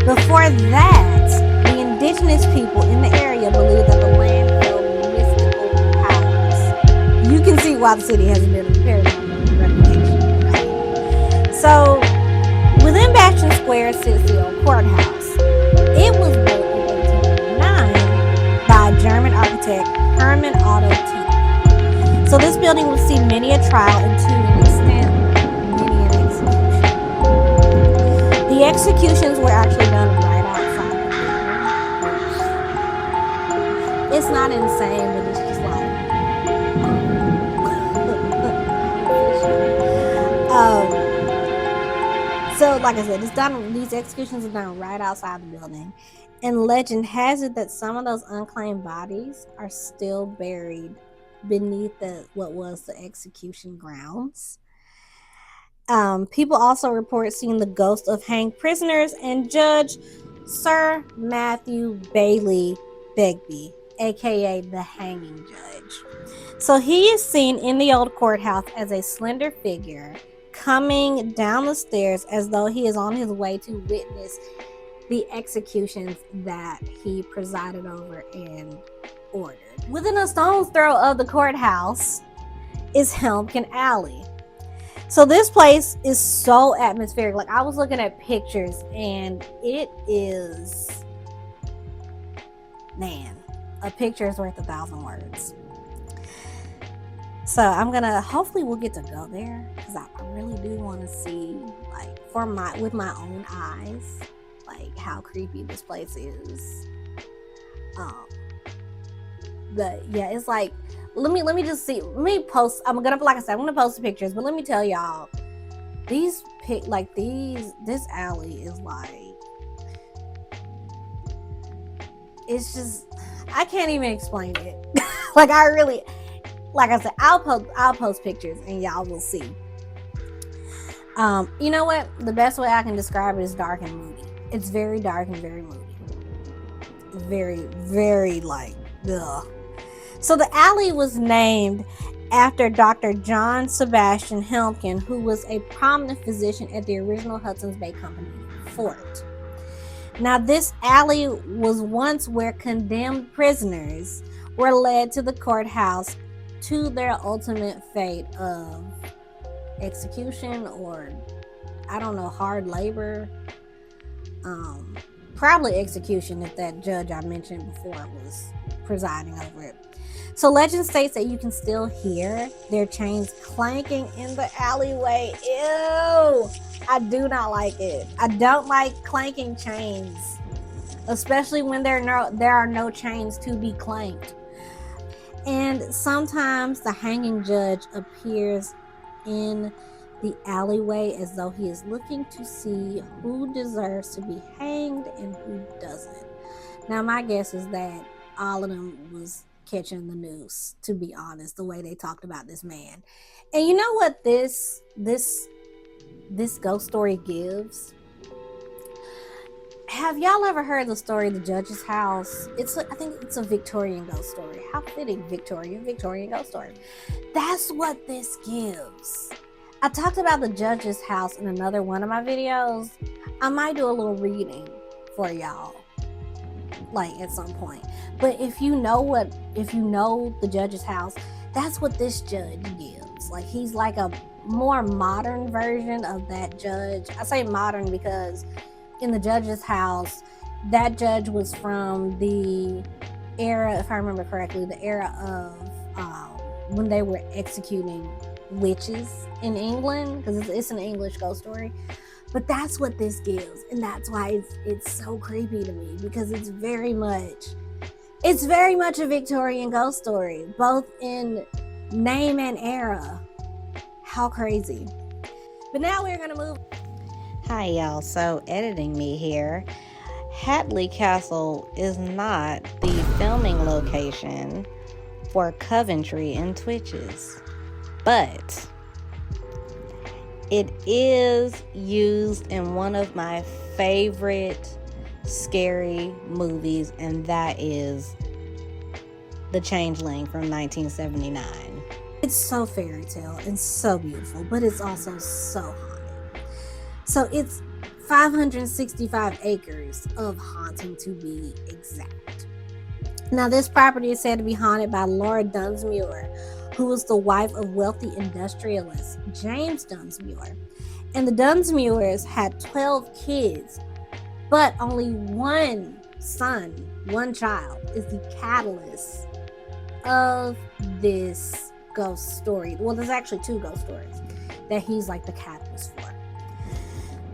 Before that, the indigenous people in the area believed that the land held mystical powers. You can see why the city has a bit of a paranormal reputation, right? So, within Bastion Square sits the old courthouse. It was built in 1899 by German architect Hermann Otto Tietze. So, this building would see many a trial and to an extent, many an execution. The executions were actually done right outside the building. It's not insane, but it's just like so like I said, it's done. These executions are done right outside the building, and legend has it that some of those unclaimed bodies are still buried beneath what was the execution grounds. People also report seeing the ghost of hanged prisoners and Judge Sir Matthew Bailey Begbie, aka the Hanging Judge. So he is seen in the old courthouse as a slender figure coming down the stairs as though he is on his way to witness the executions that he presided over and ordered. Within a stone's throw of the courthouse is Helmcken Alley. So this place is so atmospheric. Like, I was looking at pictures and it is, man, a picture is worth 1,000 words. So hopefully we'll get to go there, because I really do want to see, like, with my own eyes, like, how creepy this place is. But yeah, it's like, let me just see. Let me post. Like I said, I'm gonna post the pictures. But let me tell y'all, this alley is like, it's just, I can't even explain it. Like I said, I'll post pictures and y'all will see. You know what? The best way I can describe it is dark and moody. It's very dark and very moody. Very, very like, ugh. So the alley was named after Dr. John Sebastian Helmcken, who was a prominent physician at the original Hudson's Bay Company fort. Now, this alley was once where condemned prisoners were led to the courthouse to their ultimate fate of execution, or, I don't know, hard labor. Probably execution if that judge I mentioned before was presiding over it. So legend states that you can still hear their chains clanking in the alleyway. Ew! I do not like it. I don't like clanking chains, especially when there are no chains to be clanked. And sometimes the hanging judge appears in the alleyway as though he is looking to see who deserves to be hanged and who doesn't. Now, my guess is that all of them was catching the noose, to be honest, the way they talked about this man. And you know what this ghost story gives? Have y'all ever heard the story of the judge's house? I think it's a Victorian ghost story. How fitting, Victorian ghost story. That's what this gives. I talked about the judge's house in another one of my videos. I might do a little reading for y'all, like, at some point. But if you know the judge's house, that's what this judge gives. Like, he's like a more modern version of that judge. I say modern because in the judge's house, that judge was from the era, if I remember correctly, the era of when they were executing witches in England, because it's an English ghost story. But that's what this gives, and that's why it's so creepy to me, because it's very much a Victorian ghost story, both in name and era. How crazy. But now we're gonna move. Hi y'all, so editing me here. Hatley Castle is not the filming location for Coventry and Twitches, but it is used in one of my favorite scary movies, and that is The Changeling from 1979. It's so fairy tale and so beautiful, but it's also so haunted. So it's 565 acres of haunting, to be exact. Now, this property is said to be haunted by Laura Dunsmuir, who was the wife of wealthy industrialist James Dunsmuir. And the Dunsmuirs had 12 kids, but only one son, one child, is the catalyst of this ghost story. Well, there's actually 2 ghost stories that he's like the catalyst for.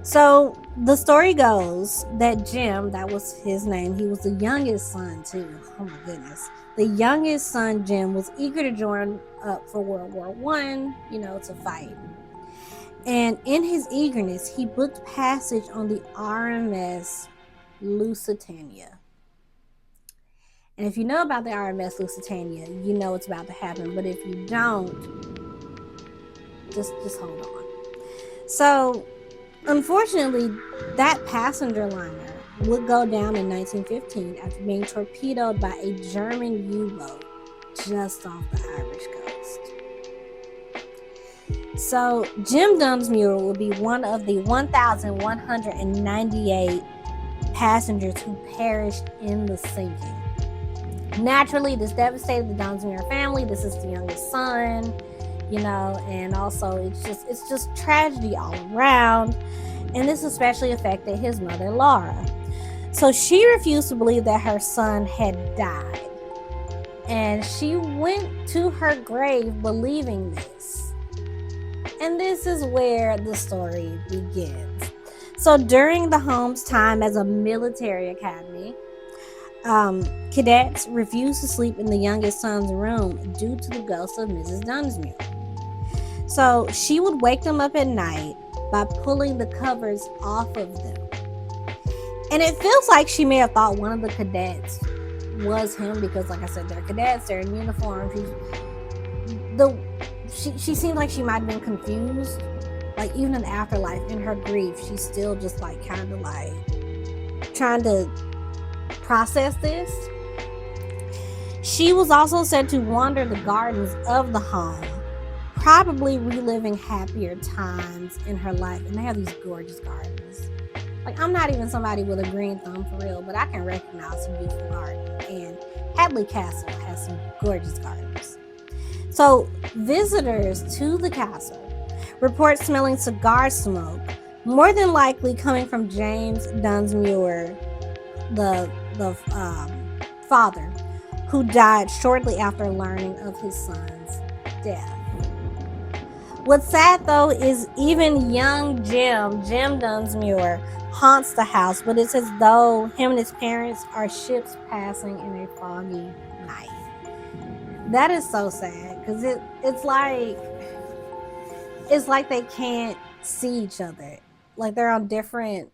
So the story goes that Jim, that was his name, he was the youngest son too. Oh my goodness. The youngest son, Jim, was eager to join up for World War I, to fight. And in his eagerness, he booked passage on the RMS Lusitania. And if you know about the RMS Lusitania, you know it's about to happen. But if you don't, just hold on. So, unfortunately, that passenger liner would go down in 1915 after being torpedoed by a German U-boat just off the Irish coast. So, Jim Dunsmuir will be one of the 1,198 passengers who perished in the sinking. Naturally, this devastated the Dunsmuir family. This is the youngest son, and also it's just tragedy all around. And this especially affected his mother, Laura. So she refused to believe that her son had died. And she went to her grave believing this. And this is where the story begins. So during the home's time as a military academy, cadets refused to sleep in the youngest son's room due to the ghost of Mrs. Dunsmuir. So she would wake them up at night by pulling the covers off of them. And it feels like she may have thought one of the cadets was him because, like I said, they're cadets, they're in uniform. She seemed like she might have been confused. Like, even in the afterlife, in her grief, she's still just like kind of like trying to process this. She was also said to wander the gardens of the home, probably reliving happier times in her life. And they have these gorgeous gardens. Like, I'm not even somebody with a green thumb for real, but I can recognize some beautiful gardens. And Hatley Castle has some gorgeous gardens. So visitors to the castle report smelling cigar smoke, more than likely coming from James Dunsmuir, the father, who died shortly after learning of his son's death. What's sad though is even young Jim Dunsmuir haunts the house, but it's as though him and his parents are ships passing in a foggy night. That is so sad because it's like they can't see each other. Like they're on different,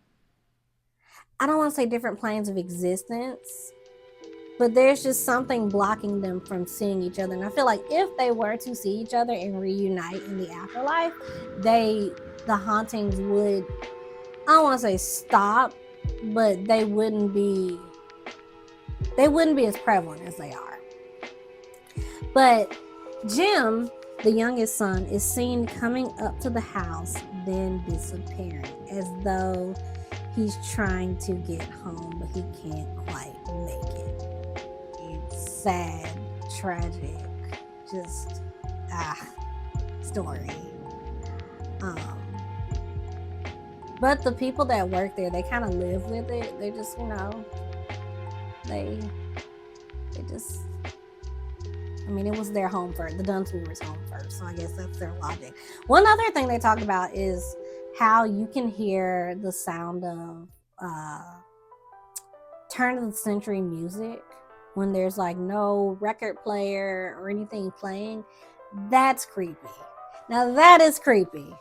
I don't want to say different planes of existence, but there's just something blocking them from seeing each other. And I feel like if they were to see each other and reunite in the afterlife, the hauntings would, I don't want to say stop, but they wouldn't be as prevalent as they are. But Jim, the youngest son, is seen coming up to the house, then disappearing, as though he's trying to get home, but he can't quite make it. It's sad, tragic, just story. But the people that work there, they kind of live with it. They just, they just, it was their home first. The Dunsmuir's home first. So I guess that's their logic. One other thing they talk about is how you can hear the sound of turn of the century music when there's like no record player or anything playing. That's creepy. Now that is creepy.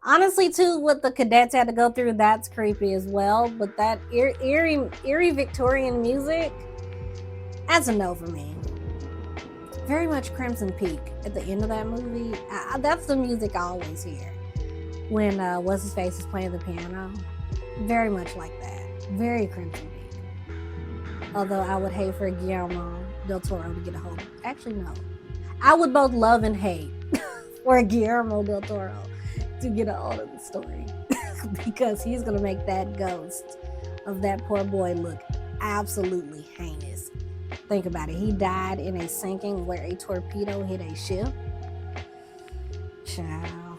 Honestly, too, what the cadets had to go through, that's creepy as well. But that eerie Victorian music, that's a no for me. Very much Crimson Peak at the end of that movie. That's the music I always hear when what's his face is playing the piano. Very much like that. Very Crimson Peak. Although I would hate for Guillermo del Toro to get a hold of it. Actually, no. I would both love and hate for Guillermo del Toro to get a hold of the story. because he's going to make that ghost of that poor boy look absolutely heinous. Think about it. He died in a sinking where a torpedo hit a ship. Ciao.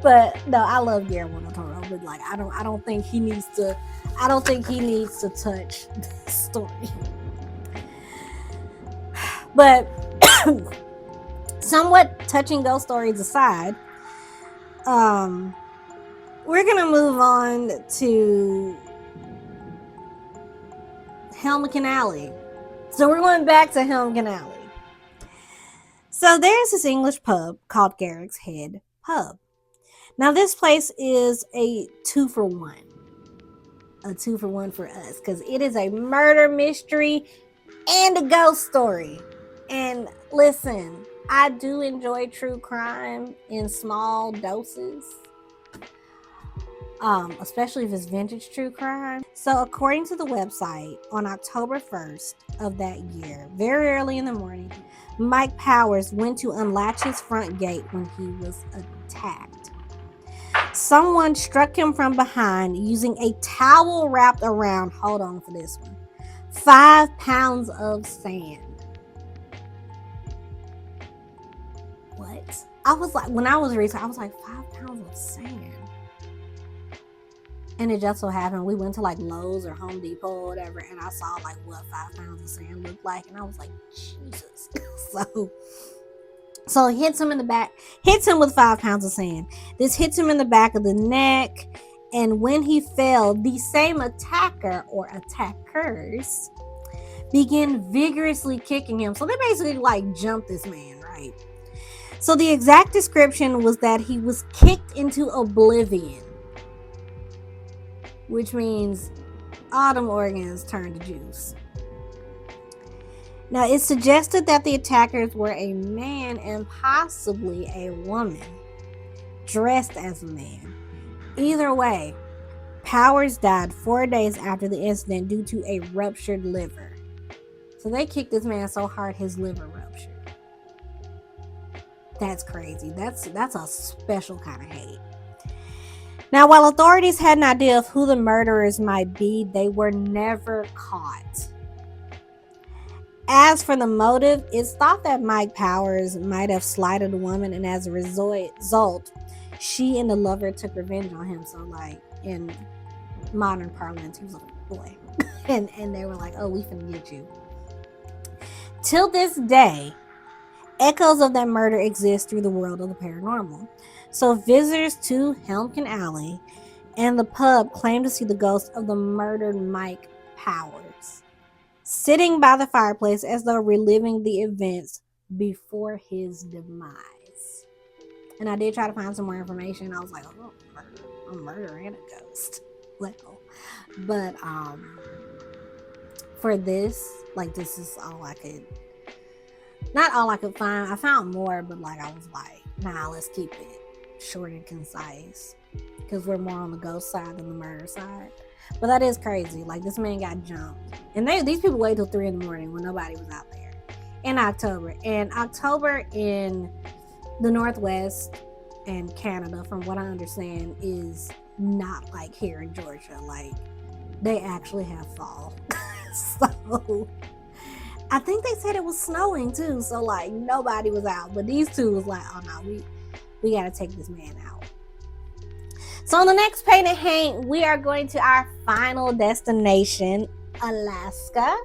But no, I love Guillermo del Toro, but like I don't think he needs to touch this story. But somewhat touching ghost stories aside, we're gonna move on to Helmcken Alley. So we're going back to Helmcken Alley. So there's this English pub called Garrick's Head Pub. Now this place is a 2-for-1. A 2-for-1 for us, because it is a murder mystery and a ghost story. And listen, I do enjoy true crime in small doses. Especially if it's vintage true crime. So according to the website, on October 1st of that year, very early in the morning, Mike Powers went to unlatch his front gate when he was attacked. Someone struck him from behind using a towel wrapped around, hold on for this one, 5 pounds of sand. What? I was like, when I was researching, I was like, 5 pounds of sand. And it just so happened we went to like Lowe's or Home Depot or whatever, and I saw like what 5 pounds of sand looked like, and I was like, Jesus. So it hits him in the back, hits him with 5 pounds of sand. This hits him in the back of the neck, and when he fell, the same attacker or attackers began vigorously kicking him. So they basically like jumped this man, right? So the exact description was that he was kicked into oblivion, which means all them organs turned to juice. Now, it suggested that the attackers were a man and possibly a woman dressed as a man. Either way, Powers died 4 days after the incident due to a ruptured liver. So they kicked this man so hard his liver ruptured. That's crazy. That's a special kind of hate. Now, while authorities had an idea of who the murderers might be, they were never caught. As for the motive, it's thought that Mike Powers might have slighted a woman, and as a result, she and the lover took revenge on him. So, like, in modern parlance, he was a boy. and they were like, oh, we finna get you. Till this day, echoes of that murder exist through the world of the paranormal. So visitors to Helmcken Alley and the pub claim to see the ghost of the murdered Mike Powers sitting by the fireplace as though reliving the events before his demise. And I did try to find some more information. I was like, oh, a murder and a ghost. Well, but for this, like, this is all I could, not all I could find. I found more, but like I was like, nah, let's keep it short and concise, because we're more on the ghost side than the murder side. But that is crazy. Like, this man got jumped, and these people waited till 3 a.m. when nobody was out there in October. And October in the Northwest and Canada, from what I understand, is not like here in Georgia. Like, they actually have fall. So I think they said it was snowing too, so like nobody was out. But these two was like, oh no, we gotta take this man out. So on the next Paint and Haint, we are going to our final destination, Alaska.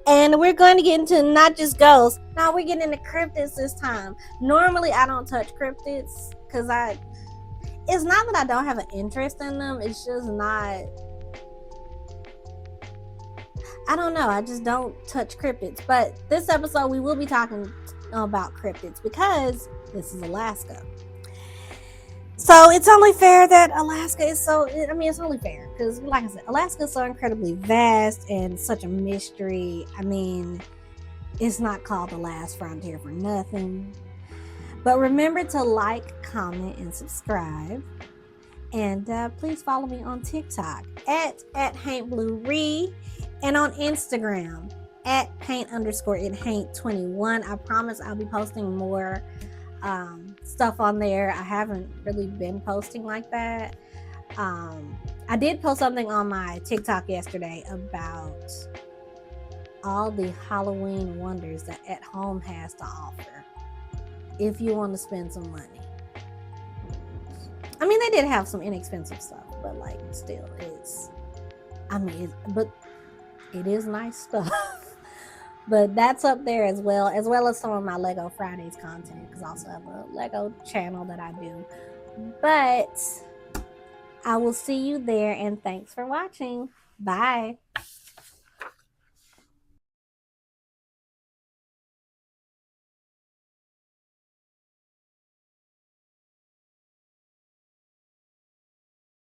And we're going to get into not just ghosts. Now we're getting into cryptids this time. Normally I don't touch cryptids because it's not that I don't have an interest in them. It's just not, I don't know. I just don't touch cryptids. But this episode we will be talking about cryptids because this is Alaska. So it's only fair that Alaska is it's only fair because, like I said, Alaska is so incredibly vast and such a mystery. I mean, it's not called the last frontier for nothing. But remember to like, comment, and subscribe. And please follow me on TikTok at HaintBlueRee and on Instagram at Paint_it Haint21. I promise I'll be posting more stuff on there. I haven't really been posting like that. I did post something on my TikTok yesterday about all the Halloween wonders that At Home has to offer if you want to spend some money. I mean, they did have some inexpensive stuff, but like still, but it is nice stuff. But that's up there as well as some of my Lego Fridays content, because I also have a Lego channel that I do. But I will see you there, and thanks for watching. Bye.